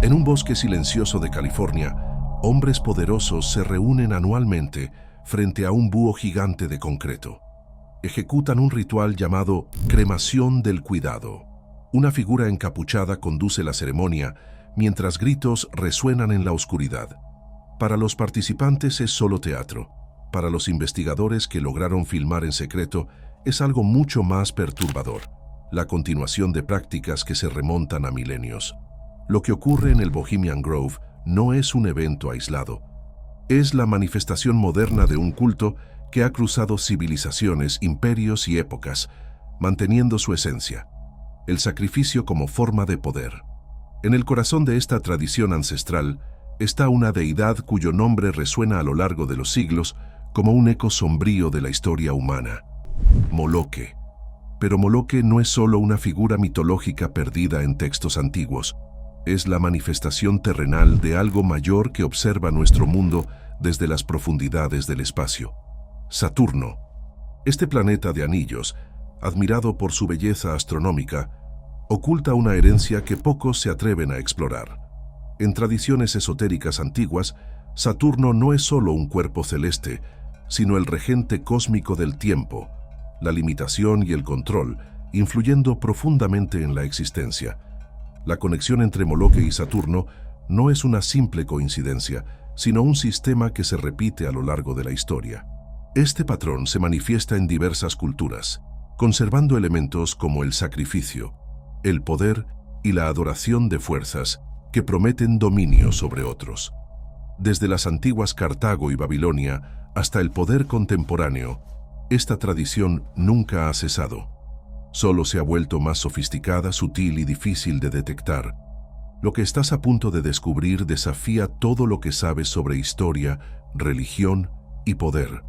En un bosque silencioso de California, hombres poderosos se reúnen anualmente frente a un búho gigante de concreto. Ejecutan un ritual llamado cremación del cuidado. Una figura encapuchada conduce la ceremonia mientras gritos resuenan en la oscuridad. Para los participantes es solo teatro. Para los investigadores que lograron filmar en secreto, es algo mucho más perturbador: la continuación de prácticas que se remontan a milenios. Lo que ocurre en el Bohemian Grove no es un evento aislado. Es la manifestación moderna de un culto que ha cruzado civilizaciones, imperios y épocas, manteniendo su esencia: el sacrificio como forma de poder. En el corazón de esta tradición ancestral está una deidad cuyo nombre resuena a lo largo de los siglos como un eco sombrío de la historia humana: Moloque. Pero Moloque no es solo una figura mitológica perdida en textos antiguos. Es la manifestación terrenal de algo mayor que observa nuestro mundo desde las profundidades del espacio: Saturno. Este planeta de anillos, admirado por su belleza astronómica, oculta una herencia que pocos se atreven a explorar. En tradiciones esotéricas antiguas, Saturno no es solo un cuerpo celeste, sino el regente cósmico del tiempo, la limitación y el control, influyendo profundamente en la existencia. La conexión entre Moloque y Saturno no es una simple coincidencia, sino un sistema que se repite a lo largo de la historia. Este patrón se manifiesta en diversas culturas, conservando elementos como el sacrificio, el poder y la adoración de fuerzas que prometen dominio sobre otros. Desde las antiguas Cartago y Babilonia hasta el poder contemporáneo, esta tradición nunca ha cesado. Solo se ha vuelto más sofisticada, sutil y difícil de detectar. Lo que estás a punto de descubrir desafía todo lo que sabes sobre historia, religión y poder.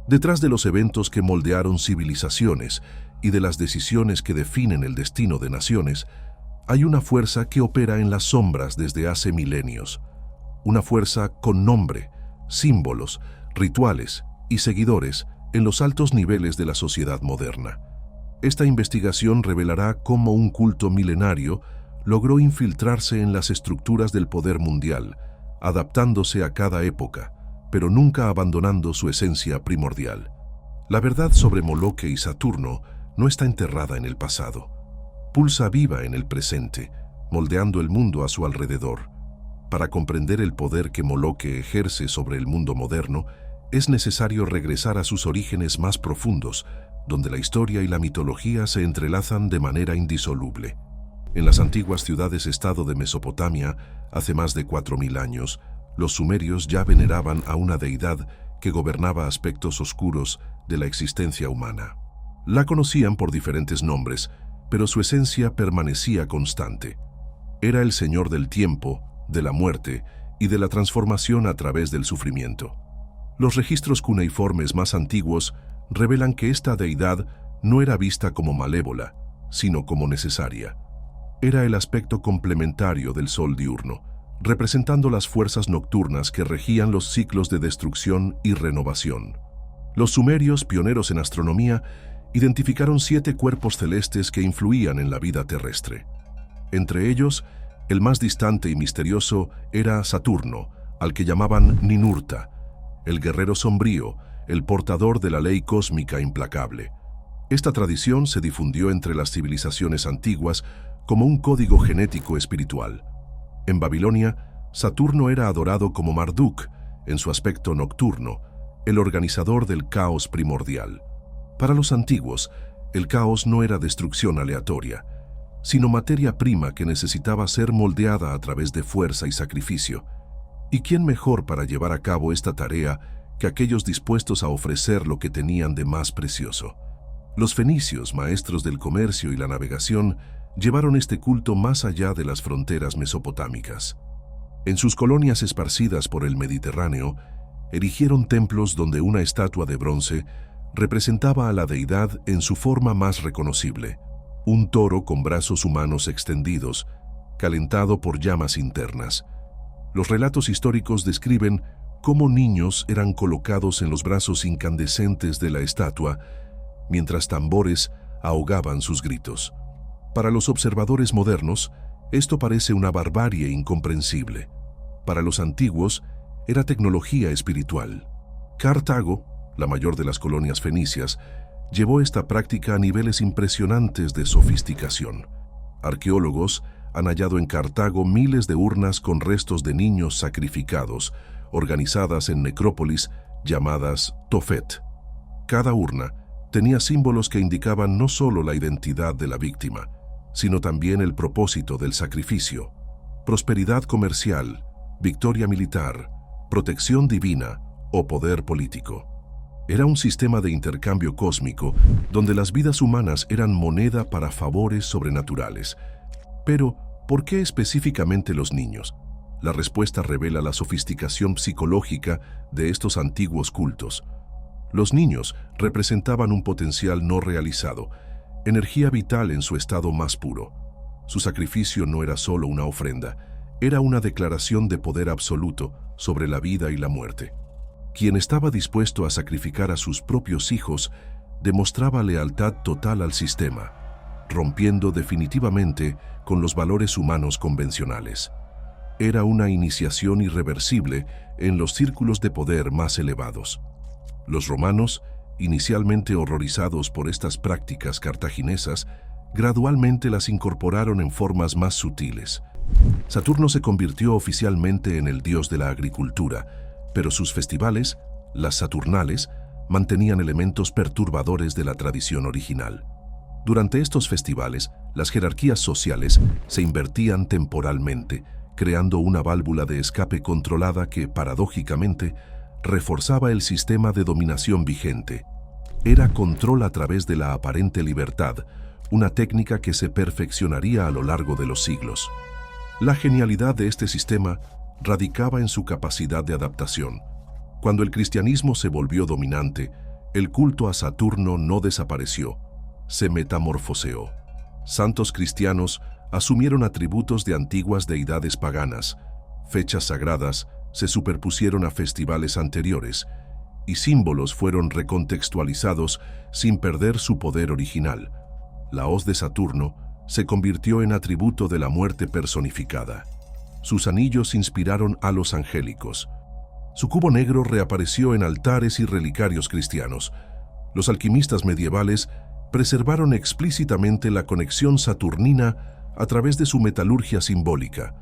Detrás de los eventos que moldearon civilizaciones y de las decisiones que definen el destino de naciones, hay una fuerza que opera en las sombras desde hace milenios. Una fuerza con nombre, símbolos, rituales y seguidores en los altos niveles de la sociedad moderna. Esta investigación revelará cómo un culto milenario logró infiltrarse en las estructuras del poder mundial, adaptándose a cada época, pero nunca abandonando su esencia primordial. La verdad sobre Moloque y Saturno no está enterrada en el pasado. Pulsa viva en el presente, moldeando el mundo a su alrededor. Para comprender el poder que Moloque ejerce sobre el mundo moderno, es necesario regresar a sus orígenes más profundos, donde la historia y la mitología se entrelazan de manera indisoluble. En las antiguas ciudades-estado de Mesopotamia, hace más de 4000 años, los sumerios ya veneraban a una deidad que gobernaba aspectos oscuros de la existencia humana. La conocían por diferentes nombres, pero su esencia permanecía constante. Era el señor del tiempo, de la muerte y de la transformación a través del sufrimiento. Los registros cuneiformes más antiguos revelan que esta deidad no era vista como malévola, sino como necesaria. Era el aspecto complementario del sol diurno, representando las fuerzas nocturnas que regían los ciclos de destrucción y renovación. Los sumerios, pioneros en astronomía, identificaron 7 cuerpos celestes que influían en la vida terrestre. Entre ellos, el más distante y misterioso era Saturno, al que llamaban Ninurta, el guerrero sombrío, el portador de la ley cósmica implacable. Esta tradición se difundió entre las civilizaciones antiguas como un código genético espiritual. En Babilonia, Saturno era adorado como Marduk, en su aspecto nocturno, el organizador del caos primordial. Para los antiguos, el caos no era destrucción aleatoria, sino materia prima que necesitaba ser moldeada a través de fuerza y sacrificio. ¿Y quién mejor para llevar a cabo esta tarea que aquellos dispuestos a ofrecer lo que tenían de más precioso? Los fenicios, maestros del comercio y la navegación, llevaron este culto más allá de las fronteras mesopotámicas. En sus colonias esparcidas por el Mediterráneo, erigieron templos donde una estatua de bronce representaba a la deidad en su forma más reconocible: un toro con brazos humanos extendidos, calentado por llamas internas. Los relatos históricos describen cómo niños eran colocados en los brazos incandescentes de la estatua, mientras tambores ahogaban sus gritos. Para los observadores modernos, Esto parece una barbarie incomprensible. Para los antiguos, era tecnología espiritual. Cartago, la mayor de las colonias fenicias, llevó esta práctica a niveles impresionantes de sofisticación. Arqueólogos han hallado en Cartago miles de urnas con restos de niños sacrificados, organizadas en necrópolis llamadas Tophet. Cada urna tenía símbolos que indicaban no solo la identidad de la víctima, sino también el propósito del sacrificio: prosperidad comercial, victoria militar, protección divina o poder político. Era un sistema de intercambio cósmico donde las vidas humanas eran moneda para favores sobrenaturales. Pero, ¿por qué específicamente los niños? La respuesta revela la sofisticación psicológica de estos antiguos cultos. Los niños representaban un potencial no realizado, energía vital en su estado más puro. Su sacrificio no era solo una ofrenda, era una declaración de poder absoluto sobre la vida y la muerte. Quien estaba dispuesto a sacrificar a sus propios hijos demostraba lealtad total al sistema, rompiendo definitivamente con los valores humanos convencionales. Era una iniciación irreversible en los círculos de poder más elevados. Los romanos, inicialmente horrorizados por estas prácticas cartaginesas, gradualmente las incorporaron en formas más sutiles. Saturno se convirtió oficialmente en el dios de la agricultura, pero sus festivales, las Saturnales, mantenían elementos perturbadores de la tradición original. Durante estos festivales, las jerarquías sociales se invertían temporalmente, creando una válvula de escape controlada que, paradójicamente, reforzaba el sistema de dominación vigente. Era control a través de la aparente libertad, una técnica que se perfeccionaría a lo largo de los siglos. La genialidad de este sistema radicaba en su capacidad de adaptación. Cuando el cristianismo se volvió dominante, el culto a Saturno no desapareció, se metamorfoseó. Santos cristianos asumieron atributos de antiguas deidades paganas, fechas sagradas se superpusieron a festivales anteriores, y símbolos fueron recontextualizados sin perder su poder original. La hoz de Saturno se convirtió en atributo de la muerte personificada. Sus anillos inspiraron halos angélicos. Su cubo negro reapareció en altares y relicarios cristianos. Los alquimistas medievales preservaron explícitamente la conexión saturnina a través de su metalurgia simbólica.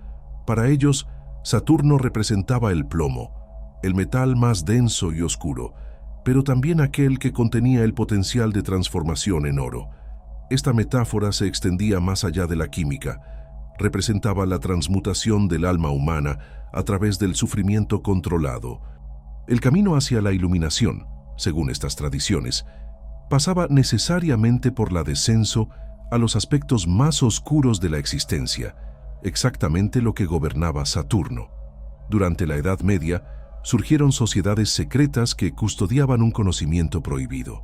Para ellos, Saturno representaba el plomo, el metal más denso y oscuro, pero también aquel que contenía el potencial de transformación en oro. Esta metáfora se extendía más allá de la química. Representaba la transmutación del alma humana a través del sufrimiento controlado. El camino hacia la iluminación, según estas tradiciones, pasaba necesariamente por la descenso a los aspectos más oscuros de la existencia, exactamente lo que gobernaba Saturno. Durante la Edad Media, surgieron sociedades secretas que custodiaban un conocimiento prohibido.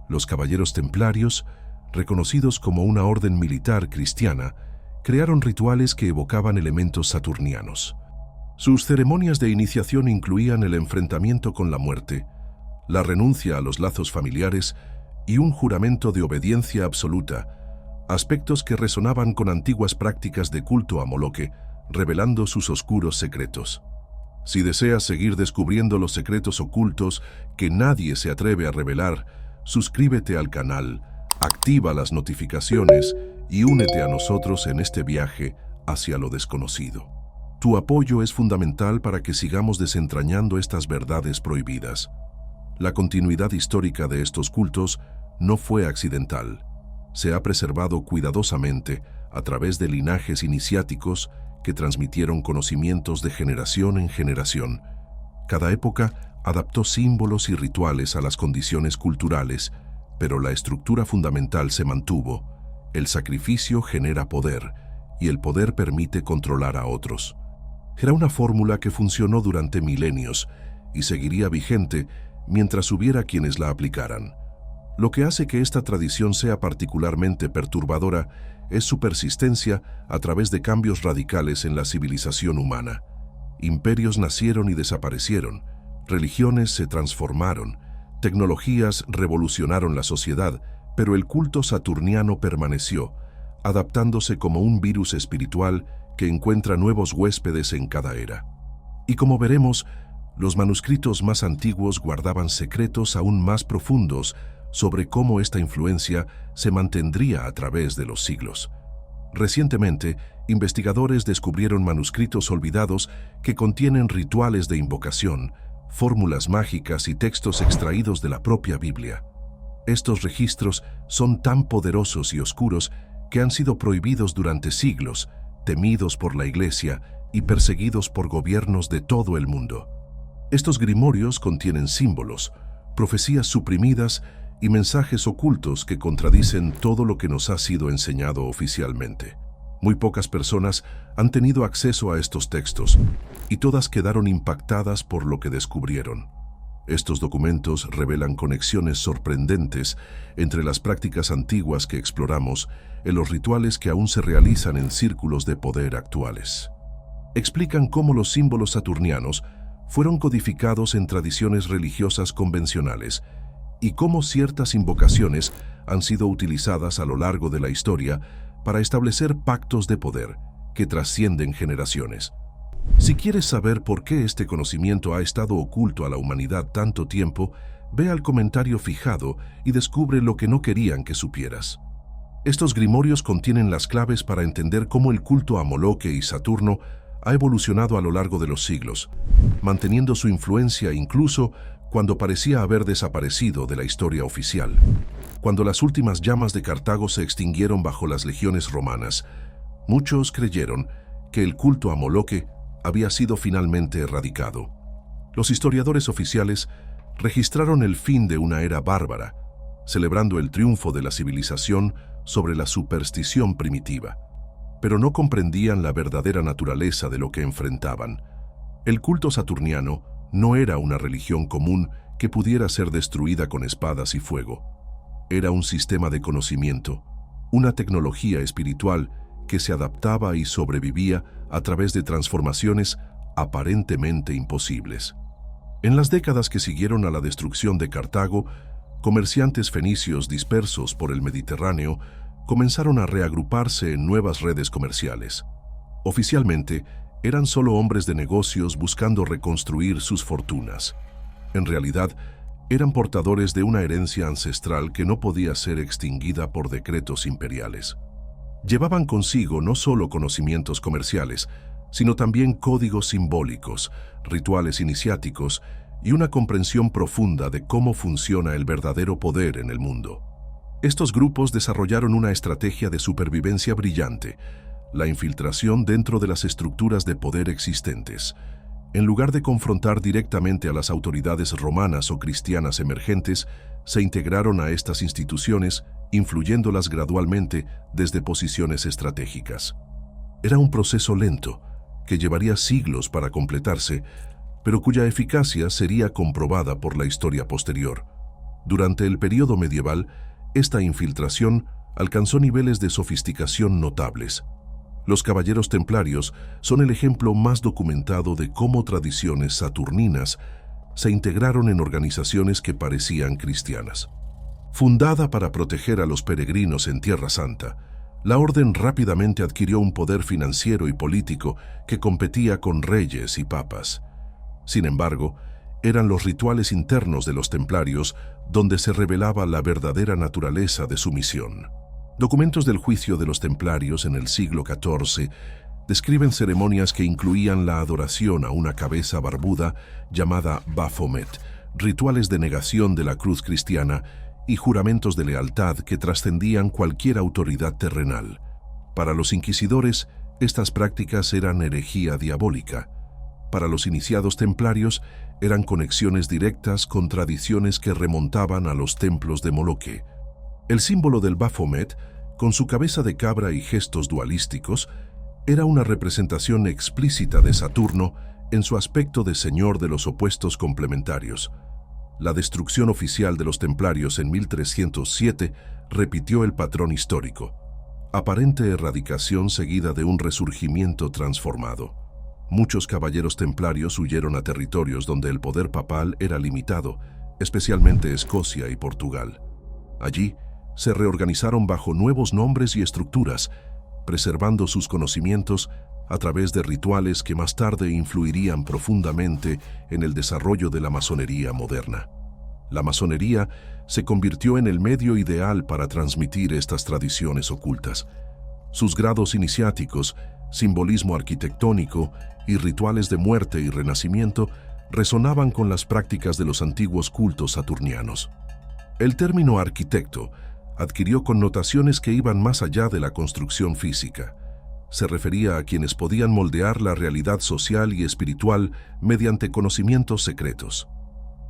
Los caballeros templarios, reconocidos como una orden militar cristiana, crearon rituales que evocaban elementos saturnianos. Sus ceremonias de iniciación incluían el enfrentamiento con la muerte, la renuncia a los lazos familiares y un juramento de obediencia absoluta, aspectos que resonaban con antiguas prácticas de culto a Moloque, revelando sus oscuros secretos. Si deseas seguir descubriendo los secretos ocultos que nadie se atreve a revelar, suscríbete al canal, activa las notificaciones y únete a nosotros en este viaje hacia lo desconocido. Tu apoyo es fundamental para que sigamos desentrañando estas verdades prohibidas. La continuidad histórica de estos cultos no fue accidental. Se ha preservado cuidadosamente a través de linajes iniciáticos que transmitieron conocimientos de generación en generación. Cada época adaptó símbolos y rituales a las condiciones culturales, pero la estructura fundamental se mantuvo. El sacrificio genera poder, y el poder permite controlar a otros. Era una fórmula que funcionó durante milenios y seguiría vigente mientras hubiera quienes la aplicaran. Lo que hace que esta tradición sea particularmente perturbadora es su persistencia a través de cambios radicales en la civilización humana. Imperios nacieron y desaparecieron, religiones se transformaron, tecnologías revolucionaron la sociedad, pero el culto saturniano permaneció, adaptándose como un virus espiritual que encuentra nuevos huéspedes en cada era. Y como veremos, los manuscritos más antiguos guardaban secretos aún más profundos sobre cómo esta influencia se mantendría a través de los siglos. Recientemente, investigadores descubrieron manuscritos olvidados que contienen rituales de invocación, fórmulas mágicas y textos extraídos de la propia Biblia. Estos registros son tan poderosos y oscuros que han sido prohibidos durante siglos, temidos por la Iglesia y perseguidos por gobiernos de todo el mundo. Estos grimorios contienen símbolos, profecías suprimidas y mensajes ocultos que contradicen todo lo que nos ha sido enseñado oficialmente. Muy pocas personas han tenido acceso a estos textos y todas quedaron impactadas por lo que descubrieron. Estos documentos revelan conexiones sorprendentes entre las prácticas antiguas que exploramos y los rituales que aún se realizan en círculos de poder actuales. Explican cómo los símbolos saturnianos fueron codificados en tradiciones religiosas convencionales y cómo ciertas invocaciones han sido utilizadas a lo largo de la historia para establecer pactos de poder que trascienden generaciones. Si quieres saber por qué este conocimiento ha estado oculto a la humanidad tanto tiempo, ve al comentario fijado y descubre lo que no querían que supieras. Estos grimorios contienen las claves para entender cómo el culto a Moloque y Saturno ha evolucionado a lo largo de los siglos, manteniendo su influencia incluso cuando parecía haber desaparecido de la historia oficial. Cuando las últimas llamas de Cartago se extinguieron bajo las legiones romanas, muchos creyeron que el culto a Moloque había sido finalmente erradicado. Los historiadores oficiales registraron el fin de una era bárbara, celebrando el triunfo de la civilización sobre la superstición primitiva, pero no comprendían la verdadera naturaleza de lo que enfrentaban. El culto saturniano no era una religión común que pudiera ser destruida con espadas y fuego. Era un sistema de conocimiento, una tecnología espiritual que se adaptaba y sobrevivía a través de transformaciones aparentemente imposibles. En las décadas que siguieron a la destrucción de Cartago, comerciantes fenicios dispersos por el Mediterráneo comenzaron a reagruparse en nuevas redes comerciales. Oficialmente, eran solo hombres de negocios buscando reconstruir sus fortunas. En realidad, eran portadores de una herencia ancestral que no podía ser extinguida por decretos imperiales. Llevaban consigo no solo conocimientos comerciales, sino también códigos simbólicos, rituales iniciáticos y una comprensión profunda de cómo funciona el verdadero poder en el mundo. Estos grupos desarrollaron una estrategia de supervivencia brillante, la infiltración dentro de las estructuras de poder existentes. En lugar de confrontar directamente a las autoridades romanas o cristianas emergentes, se integraron a estas instituciones, influyéndolas gradualmente desde posiciones estratégicas. Era un proceso lento, que llevaría siglos para completarse, pero cuya eficacia sería comprobada por la historia posterior. Durante el período medieval, esta infiltración alcanzó niveles de sofisticación notables. Los caballeros templarios son el ejemplo más documentado de cómo tradiciones saturninas se integraron en organizaciones que parecían cristianas. Fundada para proteger a los peregrinos en Tierra Santa, la orden rápidamente adquirió un poder financiero y político que competía con reyes y papas. Sin embargo, eran los rituales internos de los templarios donde se revelaba la verdadera naturaleza de su misión. Documentos del juicio de los templarios en el siglo XIV describen ceremonias que incluían la adoración a una cabeza barbuda llamada Baphomet, rituales de negación de la cruz cristiana y juramentos de lealtad que trascendían cualquier autoridad terrenal. Para los inquisidores, estas prácticas eran herejía diabólica. Para los iniciados templarios, eran conexiones directas con tradiciones que remontaban a los templos de Moloque. El símbolo del Baphomet, con su cabeza de cabra y gestos dualísticos, era una representación explícita de Saturno en su aspecto de señor de los opuestos complementarios. La destrucción oficial de los templarios en 1307 repitió el patrón histórico, aparente erradicación seguida de un resurgimiento transformado. Muchos caballeros templarios huyeron a territorios donde el poder papal era limitado, especialmente Escocia y Portugal. Allí, se reorganizaron bajo nuevos nombres y estructuras, preservando sus conocimientos a través de rituales que más tarde influirían profundamente en el desarrollo de la masonería moderna. La masonería se convirtió en el medio ideal para transmitir estas tradiciones ocultas. Sus grados iniciáticos, simbolismo arquitectónico y rituales de muerte y renacimiento resonaban con las prácticas de los antiguos cultos saturnianos. El término arquitecto adquirió connotaciones que iban más allá de la construcción física. Se refería a quienes podían moldear la realidad social y espiritual mediante conocimientos secretos.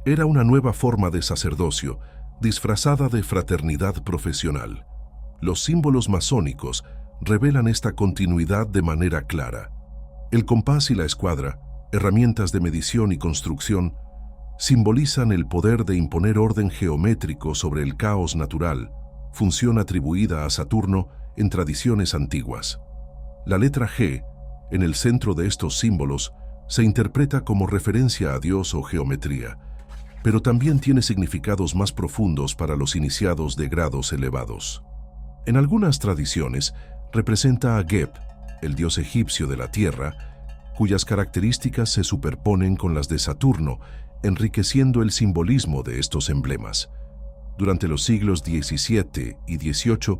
Era una nueva forma de sacerdocio, disfrazada de fraternidad profesional. Los símbolos masónicos revelan esta continuidad de manera clara. El compás y la escuadra, herramientas de medición y construcción, simbolizan el poder de imponer orden geométrico sobre el caos natural, función atribuida a Saturno en tradiciones antiguas. La letra G, en el centro de estos símbolos, se interpreta como referencia a Dios o geometría, pero también tiene significados más profundos para los iniciados de grados elevados. En algunas tradiciones, representa a Geb, el dios egipcio de la tierra, cuyas características se superponen con las de Saturno, enriqueciendo el simbolismo de estos emblemas. Durante los siglos XVII y XVIII,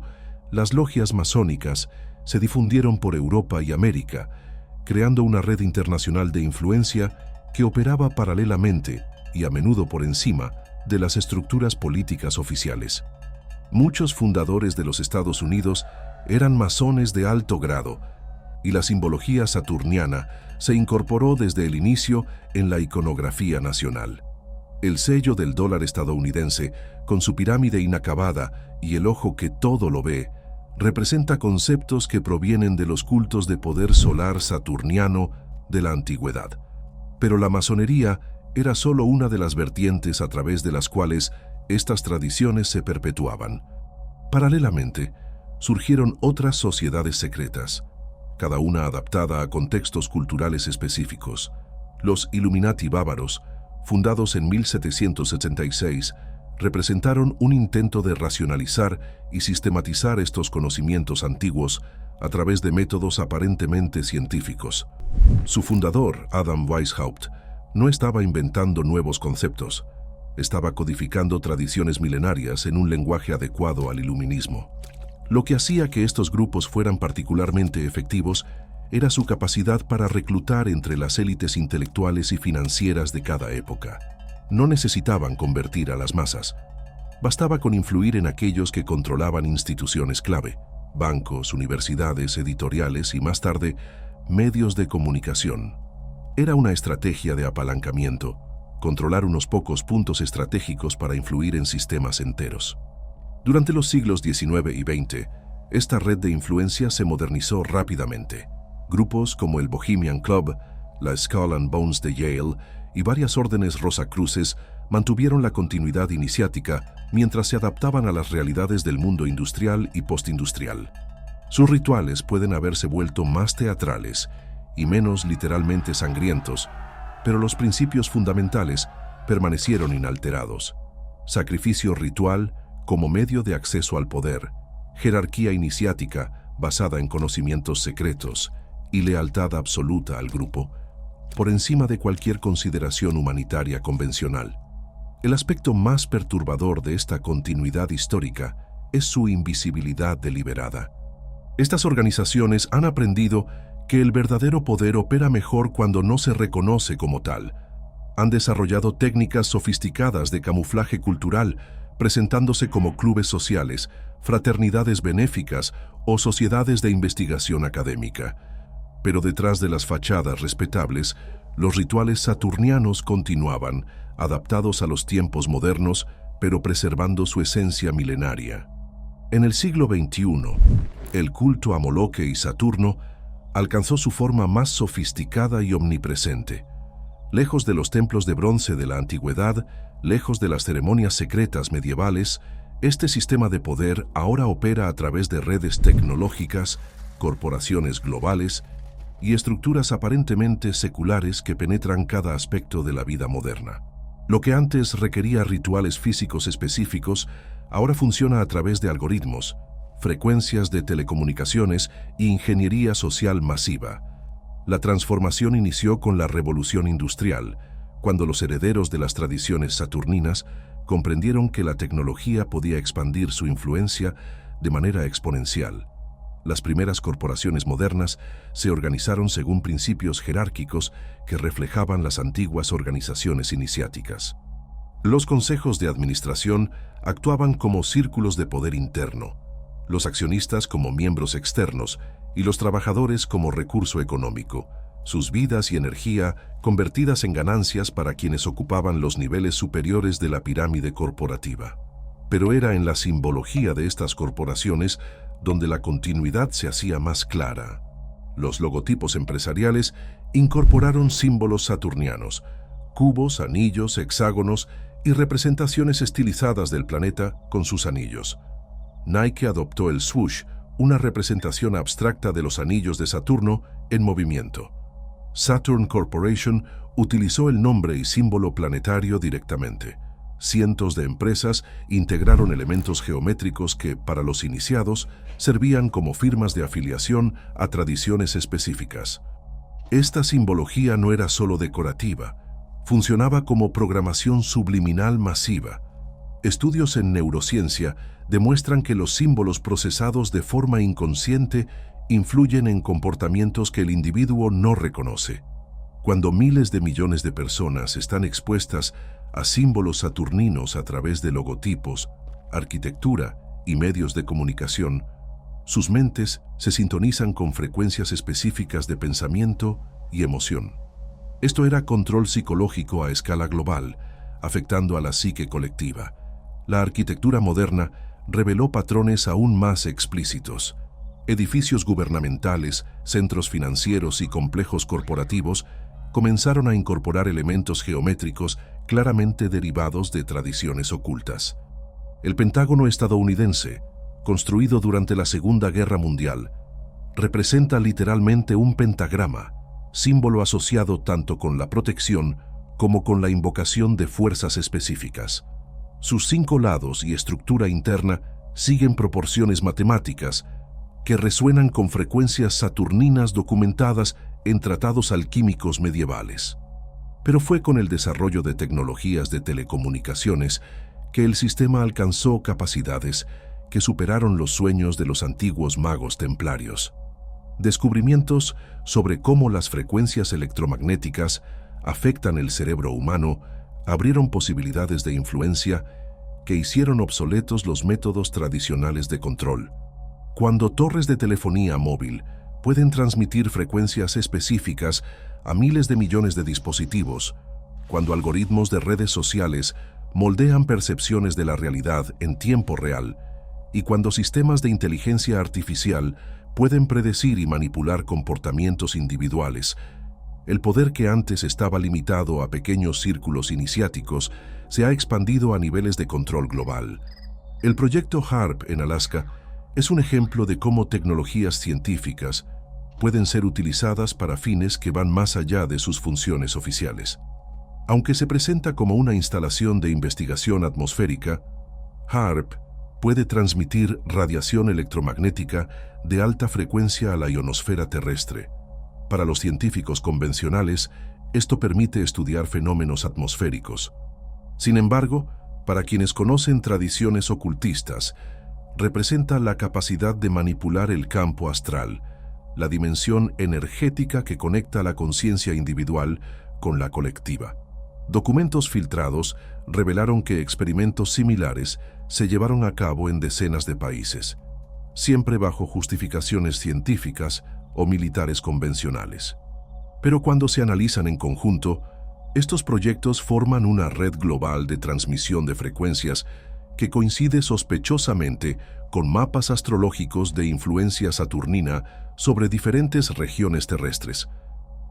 las logias masónicas se difundieron por Europa y América, creando una red internacional de influencia que operaba paralelamente y a menudo por encima de las estructuras políticas oficiales. Muchos fundadores de los Estados Unidos eran masones de alto grado, y la simbología saturniana se incorporó desde el inicio en la iconografía nacional. El sello del dólar estadounidense, con su pirámide inacabada y el ojo que todo lo ve, representa conceptos que provienen de los cultos de poder solar saturniano de la antigüedad. Pero la masonería era solo una de las vertientes a través de las cuales estas tradiciones se perpetuaban. Paralelamente, surgieron otras sociedades secretas, cada una adaptada a contextos culturales específicos. Los Illuminati bávaros, fundados en 1776, representaron un intento de racionalizar y sistematizar estos conocimientos antiguos a través de métodos aparentemente científicos. Su fundador, Adam Weishaupt, no estaba inventando nuevos conceptos, estaba codificando tradiciones milenarias en un lenguaje adecuado al iluminismo. Lo que hacía que estos grupos fueran particularmente efectivos era su capacidad para reclutar entre las élites intelectuales y financieras de cada época. No necesitaban convertir a las masas. Bastaba con influir en aquellos que controlaban instituciones clave, bancos, universidades, editoriales y más tarde, medios de comunicación. Era una estrategia de apalancamiento, controlar unos pocos puntos estratégicos para influir en sistemas enteros. Durante los siglos XIX y XX, esta red de influencia se modernizó rápidamente. Grupos como el Bohemian Club, la Skull and Bones de Yale y varias órdenes rosacruces mantuvieron la continuidad iniciática mientras se adaptaban a las realidades del mundo industrial y postindustrial. Sus rituales pueden haberse vuelto más teatrales y menos literalmente sangrientos, pero los principios fundamentales permanecieron inalterados. Sacrificio ritual como medio de acceso al poder, jerarquía iniciática basada en conocimientos secretos y lealtad absoluta al grupo, por encima de cualquier consideración humanitaria convencional. El aspecto más perturbador de esta continuidad histórica es su invisibilidad deliberada. Estas organizaciones han aprendido que el verdadero poder opera mejor cuando no se reconoce como tal. Han desarrollado técnicas sofisticadas de camuflaje cultural, presentándose como clubes sociales, fraternidades benéficas o sociedades de investigación académica. Pero detrás de las fachadas respetables, los rituales saturnianos continuaban, adaptados a los tiempos modernos, pero preservando su esencia milenaria. En el siglo XXI, el culto a Moloque y Saturno alcanzó su forma más sofisticada y omnipresente. Lejos de los templos de bronce de la antigüedad, lejos de las ceremonias secretas medievales, este sistema de poder ahora opera a través de redes tecnológicas, corporaciones globales y estructuras aparentemente seculares que penetran cada aspecto de la vida moderna. Lo que antes requería rituales físicos específicos, ahora funciona a través de algoritmos, frecuencias de telecomunicaciones e ingeniería social masiva. La transformación inició con la Revolución Industrial, cuando los herederos de las tradiciones saturninas comprendieron que la tecnología podía expandir su influencia de manera exponencial. Las primeras corporaciones modernas se organizaron según principios jerárquicos que reflejaban las antiguas organizaciones iniciáticas. Los consejos de administración actuaban como círculos de poder interno, los accionistas como miembros externos y los trabajadores como recurso económico, sus vidas y energía convertidas en ganancias para quienes ocupaban los niveles superiores de la pirámide corporativa. Pero era en la simbología de estas corporaciones donde la continuidad se hacía más clara. Los logotipos empresariales incorporaron símbolos saturnianos, cubos, anillos, hexágonos y representaciones estilizadas del planeta con sus anillos. Nike adoptó el swoosh, una representación abstracta de los anillos de Saturno en movimiento. Saturn Corporation utilizó el nombre y símbolo planetario directamente. Cientos de empresas integraron elementos geométricos que, para los iniciados, servían como firmas de afiliación a tradiciones específicas. Esta simbología no era solo decorativa, funcionaba como programación subliminal masiva. Estudios en neurociencia demuestran que los símbolos procesados de forma inconsciente influyen en comportamientos que el individuo no reconoce. Cuando miles de millones de personas están expuestas a símbolos saturninos a través de logotipos, arquitectura y medios de comunicación, sus mentes se sintonizan con frecuencias específicas de pensamiento y emoción. Esto era control psicológico a escala global, afectando a la psique colectiva. La arquitectura moderna reveló patrones aún más explícitos. Edificios gubernamentales, centros financieros y complejos corporativos comenzaron a incorporar elementos geométricos claramente derivados de tradiciones ocultas. El Pentágono estadounidense, construido durante la Segunda Guerra Mundial, representa literalmente un pentagrama, símbolo asociado tanto con la protección como con la invocación de fuerzas específicas. Sus 5 lados y estructura interna siguen proporciones matemáticas que resuenan con frecuencias saturninas documentadas en tratados alquímicos medievales. Pero fue con el desarrollo de tecnologías de telecomunicaciones que el sistema alcanzó capacidades que superaron los sueños de los antiguos magos templarios. Descubrimientos sobre cómo las frecuencias electromagnéticas afectan el cerebro humano abrieron posibilidades de influencia que hicieron obsoletos los métodos tradicionales de control. Cuando torres de telefonía móvil pueden transmitir frecuencias específicas a miles de millones de dispositivos, cuando algoritmos de redes sociales moldean percepciones de la realidad en tiempo real, y cuando sistemas de inteligencia artificial pueden predecir y manipular comportamientos individuales, el poder que antes estaba limitado a pequeños círculos iniciáticos se ha expandido a niveles de control global. El proyecto HARP en Alaska es un ejemplo de cómo tecnologías científicas pueden ser utilizadas para fines que van más allá de sus funciones oficiales. Aunque se presenta como una instalación de investigación atmosférica, HARP puede transmitir radiación electromagnética de alta frecuencia a la ionosfera terrestre. Para los científicos convencionales, esto permite estudiar fenómenos atmosféricos. Sin embargo, para quienes conocen tradiciones ocultistas, representa la capacidad de manipular el campo astral, la dimensión energética que conecta la conciencia individual con la colectiva. Documentos filtrados revelaron que experimentos similares se llevaron a cabo en decenas de países, siempre bajo justificaciones científicas o militares convencionales. Pero cuando se analizan en conjunto, estos proyectos forman una red global de transmisión de frecuencias que coincide sospechosamente con mapas astrológicos de influencia saturnina sobre diferentes regiones terrestres.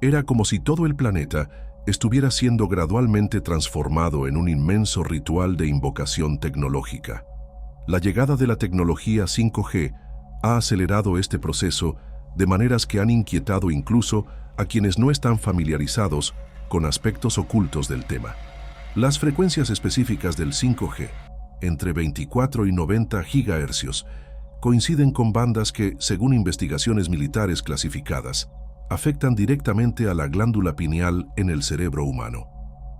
Era como si todo el planeta estuviera siendo gradualmente transformado en un inmenso ritual de invocación tecnológica. La llegada de la tecnología 5G ha acelerado este proceso de maneras que han inquietado incluso a quienes no están familiarizados con aspectos ocultos del tema. Las frecuencias específicas del 5G, entre 24 y 90 GHz, coinciden con bandas que, según investigaciones militares clasificadas, afectan directamente a la glándula pineal en el cerebro humano.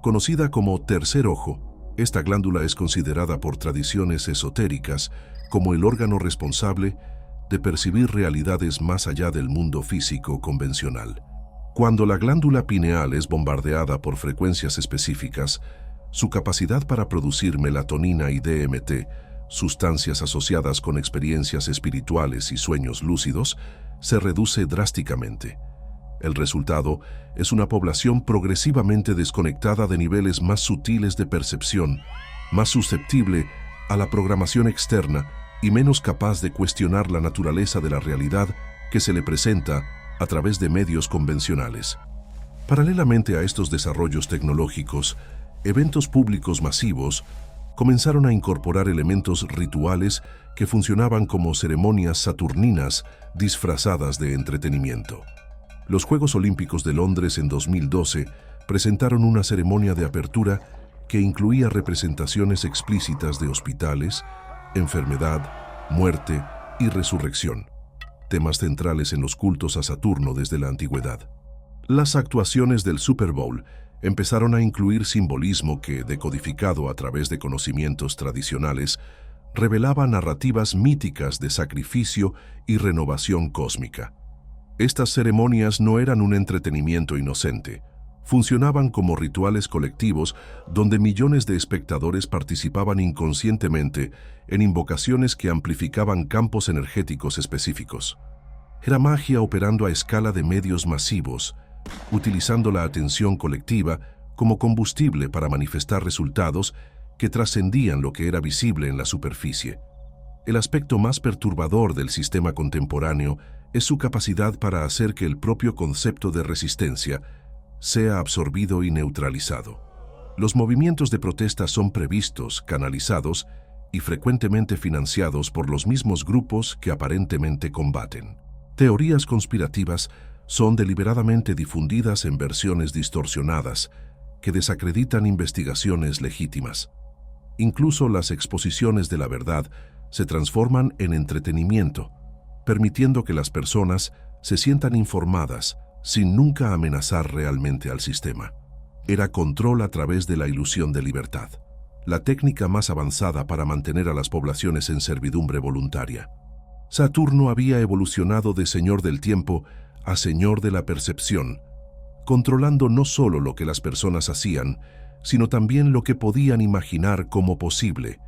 Conocida como tercer ojo, esta glándula es considerada por tradiciones esotéricas como el órgano responsable de percibir realidades más allá del mundo físico convencional. Cuando la glándula pineal es bombardeada por frecuencias específicas, su capacidad para producir melatonina y DMT, sustancias asociadas con experiencias espirituales y sueños lúcidos, se reduce drásticamente. El resultado es una población progresivamente desconectada de niveles más sutiles de percepción, más susceptible a la programación externa y menos capaz de cuestionar la naturaleza de la realidad que se le presenta a través de medios convencionales. Paralelamente a estos desarrollos tecnológicos, eventos públicos masivos comenzaron a incorporar elementos rituales que funcionaban como ceremonias saturninas disfrazadas de entretenimiento. Los Juegos Olímpicos de Londres en 2012 presentaron una ceremonia de apertura que incluía representaciones explícitas de hospitales, enfermedad, muerte y resurrección, temas centrales en los cultos a Saturno desde la antigüedad. Las actuaciones del Super Bowl empezaron a incluir simbolismo que, decodificado a través de conocimientos tradicionales, revelaba narrativas míticas de sacrificio y renovación cósmica. Estas ceremonias no eran un entretenimiento inocente, funcionaban como rituales colectivos donde millones de espectadores participaban inconscientemente en invocaciones que amplificaban campos energéticos específicos. Era magia operando a escala de medios masivos, utilizando la atención colectiva como combustible para manifestar resultados que trascendían lo que era visible en la superficie. El aspecto más perturbador del sistema contemporáneo es su capacidad para hacer que el propio concepto de resistencia sea absorbido y neutralizado. Los movimientos de protesta son previstos, canalizados y frecuentemente financiados por los mismos grupos que aparentemente combaten. Teorías conspirativas son deliberadamente difundidas en versiones distorsionadas que desacreditan investigaciones legítimas. Incluso las exposiciones de la verdad se transforman en entretenimiento, permitiendo que las personas se sientan informadas sin nunca amenazar realmente al sistema. Era control a través de la ilusión de libertad, la técnica más avanzada para mantener a las poblaciones en servidumbre voluntaria. Saturno había evolucionado de señor del tiempo a señor de la percepción, controlando no solo lo que las personas hacían, sino también lo que podían imaginar como posible.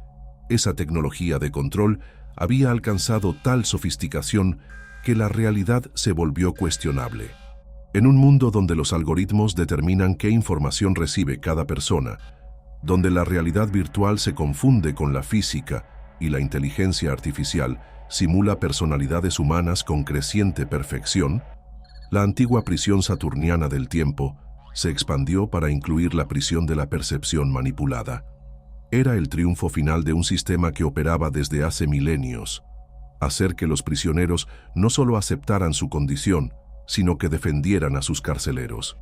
Esa tecnología de control había alcanzado tal sofisticación que la realidad se volvió cuestionable. En un mundo donde los algoritmos determinan qué información recibe cada persona, donde la realidad virtual se confunde con la física y la inteligencia artificial simula personalidades humanas con creciente perfección, la antigua prisión saturniana del tiempo se expandió para incluir la prisión de la percepción manipulada. Era el triunfo final de un sistema que operaba desde hace milenios, hacer que los prisioneros no solo aceptaran su condición, sino que defendieran a sus carceleros.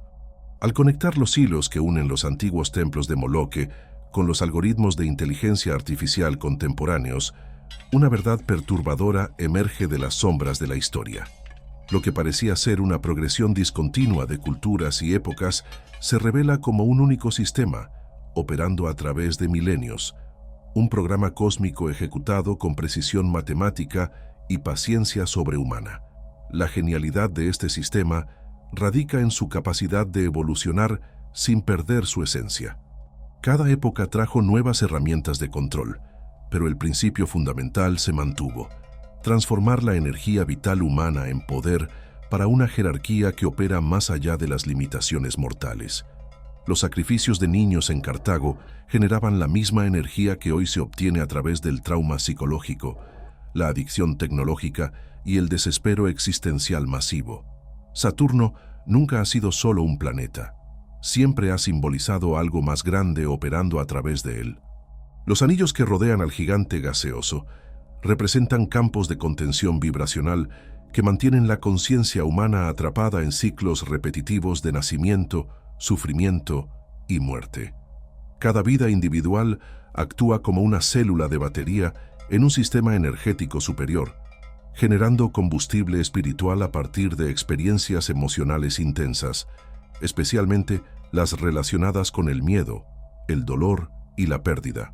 Al conectar los hilos que unen los antiguos templos de Moloque con los algoritmos de inteligencia artificial contemporáneos, una verdad perturbadora emerge de las sombras de la historia. Lo que parecía ser una progresión discontinua de culturas y épocas se revela como un único sistema, operando a través de milenios, un programa cósmico ejecutado con precisión matemática y paciencia sobrehumana. La genialidad de este sistema radica en su capacidad de evolucionar sin perder su esencia. Cada época trajo nuevas herramientas de control, pero el principio fundamental se mantuvo: transformar la energía vital humana en poder para una jerarquía que opera más allá de las limitaciones mortales. Los sacrificios de niños en Cartago generaban la misma energía que hoy se obtiene a través del trauma psicológico, la adicción tecnológica y el desespero existencial masivo. Saturno nunca ha sido solo un planeta. Siempre ha simbolizado algo más grande operando a través de él. Los anillos que rodean al gigante gaseoso representan campos de contención vibracional que mantienen la conciencia humana atrapada en ciclos repetitivos de nacimiento, sufrimiento y muerte. Cada vida individual actúa como una célula de batería en un sistema energético superior, generando combustible espiritual a partir de experiencias emocionales intensas, especialmente las relacionadas con el miedo, el dolor y la pérdida.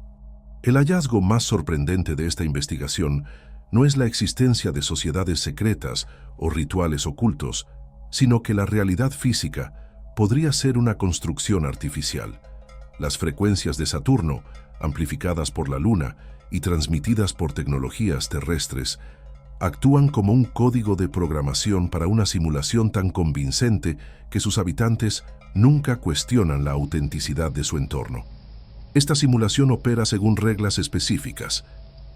El hallazgo más sorprendente de esta investigación no es la existencia de sociedades secretas o rituales ocultos, sino que la realidad física podría ser una construcción artificial. Las frecuencias de Saturno, amplificadas por la Luna y transmitidas por tecnologías terrestres, actúan como un código de programación para una simulación tan convincente que sus habitantes nunca cuestionan la autenticidad de su entorno. Esta simulación opera según reglas específicas: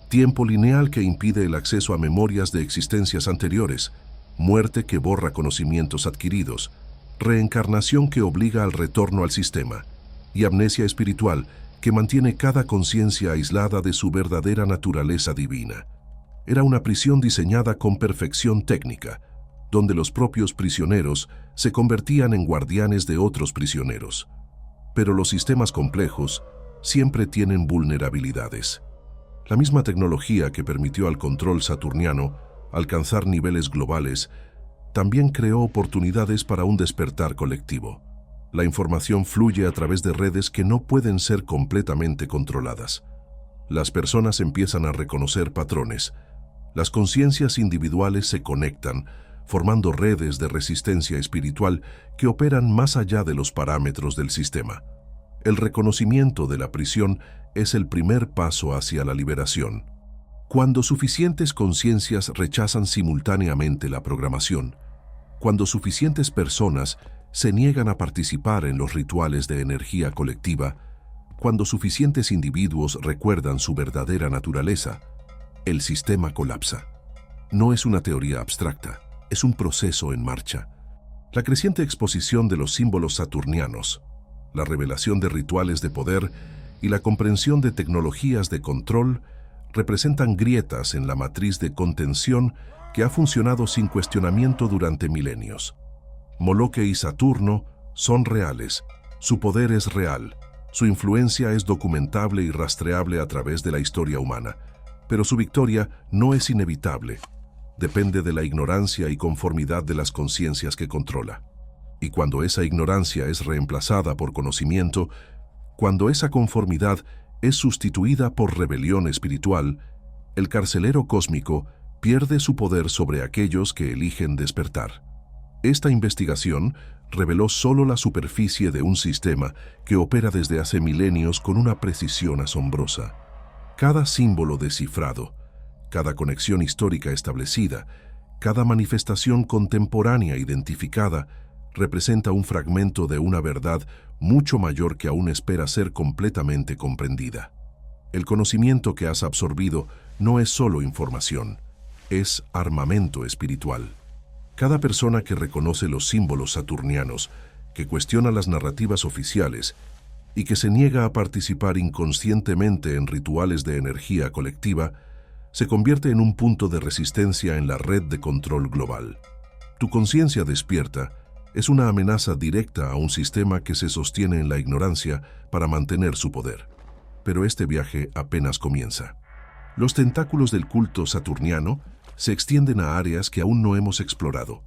tiempo lineal que impide el acceso a memorias de existencias anteriores, muerte que borra conocimientos adquiridos, reencarnación que obliga al retorno al sistema, y amnesia espiritual que mantiene cada conciencia aislada de su verdadera naturaleza divina. Era una prisión diseñada con perfección técnica, donde los propios prisioneros se convertían en guardianes de otros prisioneros. Pero los sistemas complejos siempre tienen vulnerabilidades. La misma tecnología que permitió al control saturniano alcanzar niveles globales también creó oportunidades para un despertar colectivo. La información fluye a través de redes que no pueden ser completamente controladas. Las personas empiezan a reconocer patrones. Las conciencias individuales se conectan, formando redes de resistencia espiritual que operan más allá de los parámetros del sistema. El reconocimiento de la prisión es el primer paso hacia la liberación. Cuando suficientes conciencias rechazan simultáneamente la programación, cuando suficientes personas se niegan a participar en los rituales de energía colectiva, cuando suficientes individuos recuerdan su verdadera naturaleza, el sistema colapsa. No es una teoría abstracta, es un proceso en marcha. La creciente exposición de los símbolos saturnianos, la revelación de rituales de poder y la comprensión de tecnologías de control representan grietas en la matriz de contención que ha funcionado sin cuestionamiento durante milenios. Moloch y Saturno son reales, su poder es real, su influencia es documentable y rastreable a través de la historia humana, pero su victoria no es inevitable, depende de la ignorancia y conformidad de las conciencias que controla. Y cuando esa ignorancia es reemplazada por conocimiento, cuando esa conformidad es sustituida por rebelión espiritual, el carcelero cósmico pierde su poder sobre aquellos que eligen despertar. Esta investigación reveló solo la superficie de un sistema que opera desde hace milenios con una precisión asombrosa. Cada símbolo descifrado, cada conexión histórica establecida, cada manifestación contemporánea identificada, representa un fragmento de una verdad mucho mayor que aún espera ser completamente comprendida. El conocimiento que has absorbido no es solo información, es armamento espiritual. Cada persona que reconoce los símbolos saturnianos, que cuestiona las narrativas oficiales y que se niega a participar inconscientemente en rituales de energía colectiva, se convierte en un punto de resistencia en la red de control global. Tu conciencia despierta es una amenaza directa a un sistema que se sostiene en la ignorancia para mantener su poder. Pero este viaje apenas comienza. Los tentáculos del culto saturniano se extienden a áreas que aún no hemos explorado.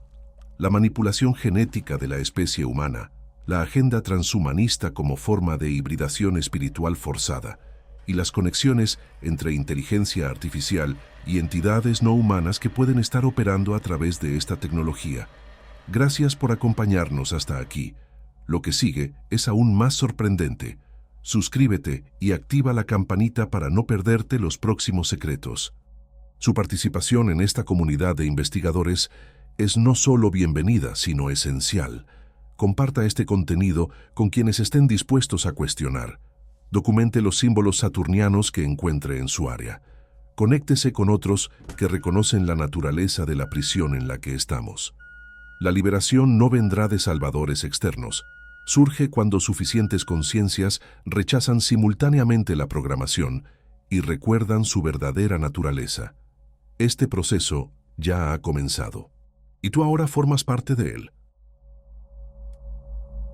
La manipulación genética de la especie humana, la agenda transhumanista como forma de hibridación espiritual forzada, y las conexiones entre inteligencia artificial y entidades no humanas que pueden estar operando a través de esta tecnología. Gracias por acompañarnos hasta aquí. Lo que sigue es aún más sorprendente. Suscríbete y activa la campanita para no perderte los próximos secretos. Su participación en esta comunidad de investigadores es no solo bienvenida, sino esencial. Comparta este contenido con quienes estén dispuestos a cuestionar. Documente los símbolos saturnianos que encuentre en su área. Conéctese con otros que reconocen la naturaleza de la prisión en la que estamos. La liberación no vendrá de salvadores externos. Surge cuando suficientes conciencias rechazan simultáneamente la programación y recuerdan su verdadera naturaleza. Este proceso ya ha comenzado, y tú ahora formas parte de él.